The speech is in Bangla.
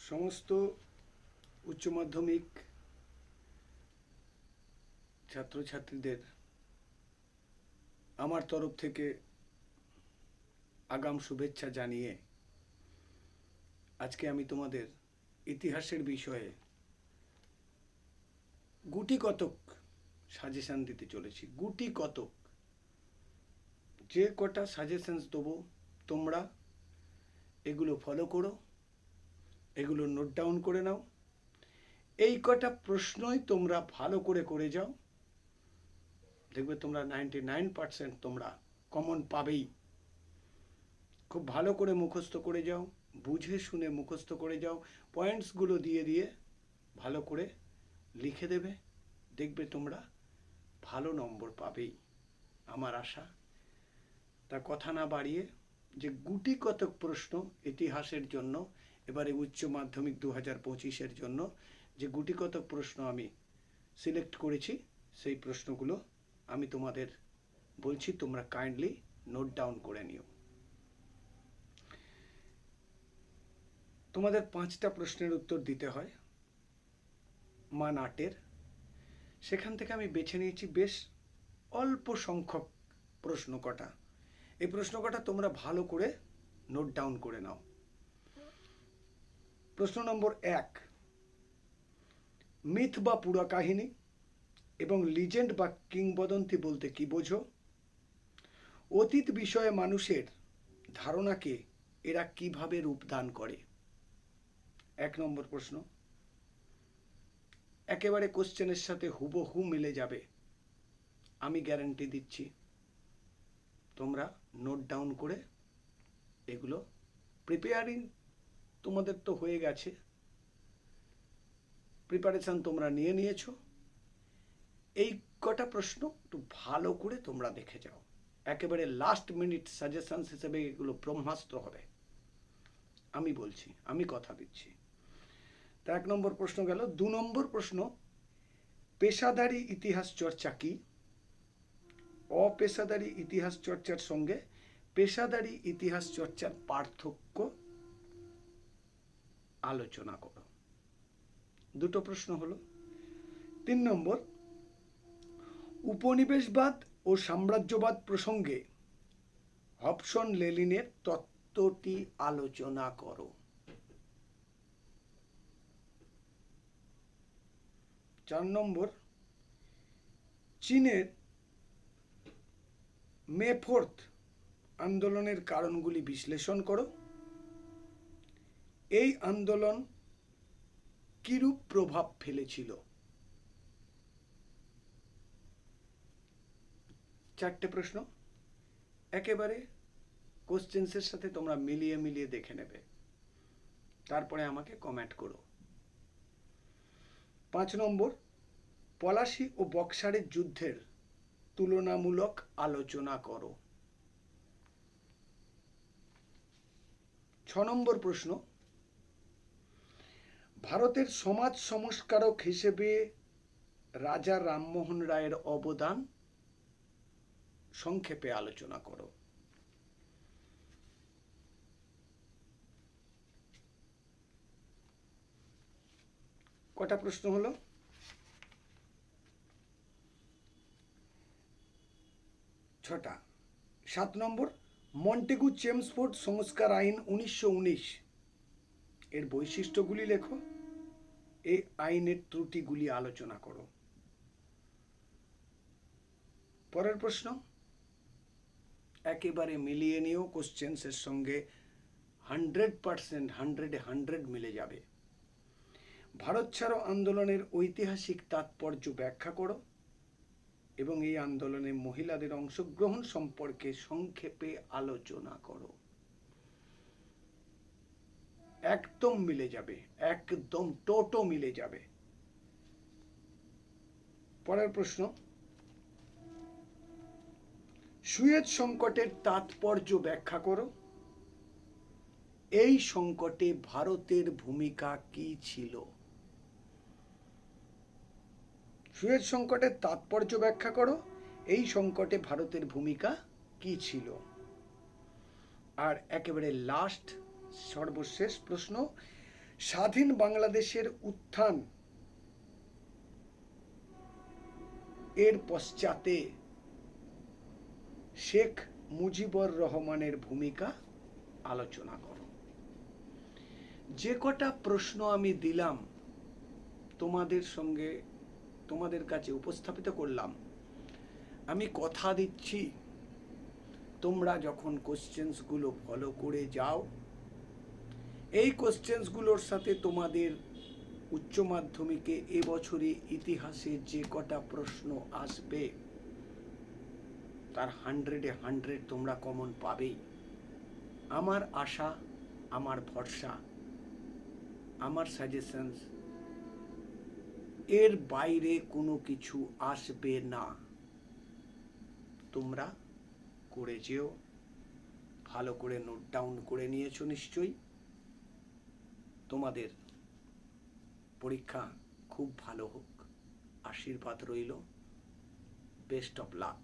সমস্ত উচ্চ মাধ্যমিক ছাত্রছাত্রীদের আমার তরফ থেকে আগাম শুভেচ্ছা জানিয়ে আজকে আমি তোমাদের ইতিহাসের বিষয়ে গুটি কতক সাজেশন দিতে চলেছি। গুটি কতক, যে কটা সাজেশনস দেবো তোমরা এগুলো ফলো করো, এগুলো নোট ডাউন করে নাও। এই কটা প্রশ্নই তোমরা ভালো করে করে যাও, দেখবে তোমরা 99% তোমরা কমন পাবেই। খুব ভালো করে মুখস্থ করে যাও, বুঝে শুনে মুখস্থ করে যাও, পয়েন্টসগুলো দিয়ে দিয়ে ভালো করে লিখে দেবে, দেখবে তোমরা ভালো নম্বর পাবেই, আমার আশা। তা কথা না বাড়িয়ে, যে গুটি কতক প্রশ্ন ইতিহাসের জন্য, এবারে উচ্চ মাধ্যমিক 2025-এর জন্য যে গুটি কতক প্রশ্ন আমি সিলেক্ট করেছি, সেই প্রশ্নগুলো আমি তোমাদের বলছি, তোমরা কাইন্ডলি নোট ডাউন করে নিও। তোমাদের 5টা প্রশ্নের উত্তর দিতে হয় মান 8-এর। সেখান থেকে আমি বেছে নিয়েছি বেশ অল্প সংখ্যক প্রশ্ন কটা। এই প্রশ্ন কটা তোমরা ভালো করে নোট ডাউন করে নাও। প্রশ্ন নম্বর 1, মিথ বা পুরা কাহিনী এবং লিজেন্ড বা কিংবদন্তি বলতে কি বোঝো? অতীত বিষয়ে মানুষের ধারণাকে এরা কিভাবে রূপদান করে? 1 নম্বর প্রশ্ন, একেবারে কোশ্চেনের সাথে হুবহু মিলে যাবে, আমি গ্যারান্টি দিচ্ছি। তোমরা নোট ডাউন করে এগুলো প্রিপেয়ারিং তোমাদের তো হয়ে গেছে, প্রিপারেশন তোমরা নিয়ে নিয়েছো। এই কটা প্রশ্ন একটু ভালো করে তোমরা দেখে যাও, একেবারে লাস্ট মিনিট সাজেশন হিসেবে এগুলো ব্রহ্মাস্ত্র হবে, আমি বলছি, আমি কথা দিচ্ছি। তা 1 নম্বর প্রশ্ন গেল। 2 নম্বর প্রশ্ন, পেশাদারি ইতিহাস চর্চা কি? অপেশাদারি ইতিহাস চর্চার সঙ্গে পেশাদারি ইতিহাস চর্চার পার্থক্য আলোচনা করো। দুটো প্রশ্ন হলো। 3 নম্বর, উপনিবেশবাদ ও সাম্রাজ্যবাদ প্রসঙ্গে হবসন লেনিনের তত্ত্বটি আলোচনা করো। 4 নম্বর, চীনের মে 4 আন্দোলনের কারণগুলি বিশ্লেষণ করো। এই আন্দোলন কিরূপ প্রভাব ফেলেছিল? 4টে প্রশ্ন একেবারে কোশ্চেন্সের সাথে তোমরা মিলিয়ে মিলিয়ে দেখে নেবে, তারপরে আমাকে কমেন্ট করো। 5 নম্বর, পলাশী ও বক্সারের যুদ্ধের তুলনামূলক আলোচনা করো। 6 নম্বর প্রশ্ন, ভারতের সমাজ সংস্কারক হিসেবে রাজা রামমোহন রায়ের অবদান সংক্ষেপে আলোচনা করো। কটা প্রশ্ন হলো? 6টা। 7 নম্বর, মন্টেগু চেমসফোর্ড সংস্কার আইন 1919 এর বৈশিষ্ট্যগুলি লেখো, এই আইনের ত্রুটিগুলি আলোচনা করো। পরের প্রশ্ন একেবারে মিলিয়ে নিও, কোশ্চেন্সের সঙ্গে 100% 100 মিলে যাবে। ভারত ছাড়ো আন্দোলনের ঐতিহাসিক তাৎপর্য ব্যাখ্যা করো এবং এই আন্দোলনে মহিলাদের অংশগ্রহণ সম্পর্কে সংক্ষেপে আলোচনা করো। একদম মিলে যাবে, একদম টোটো মিলে যাবে। পরের প্রশ্ন, সুয়েজ সংকটের তাৎপর্য ব্যাখ্যা করো, এই সংকটে ভারতের ভূমিকা কি ছিল? সুয়েজ সংকটের তাৎপর্য ব্যাখ্যা করো, এই সংকটে ভারতের ভূমিকা কি ছিল? আর একেবারে লাস্ট সর্বশেষ প্রশ্ন, স্বাধীন বাংলাদেশের উত্থান এর পশ্চাতে শেখ মুজিবুর রহমানের ভূমিকা আলোচনা করো। যে কটা প্রশ্ন আমি দিলাম তোমাদের কাছে উপস্থাপিত করলাম, আমি কথা দিচ্ছি তোমরা যখন কোশ্চেন্সগুলো ফলো করে যাও, এই কোশ্চেন্সগুলোর সাথে তোমাদের উচ্চ মাধ্যমিকে এবছরে ইতিহাসে যে কটা প্রশ্ন আসবে তার 100-এ 100 তোমরা কমন পাবেই। আমার আশা, আমার ভরসা, আমার সাজেশনস, এর বাইরে কোনো কিছু আসবে না। তোমরা করে যেও। ভালো করে নোট ডাউন করে নিয়েছো নিশ্চয়ই। তোমাদের পরীক্ষা খুব ভালো হোক, আশীর্বাদ রইল। Best of luck.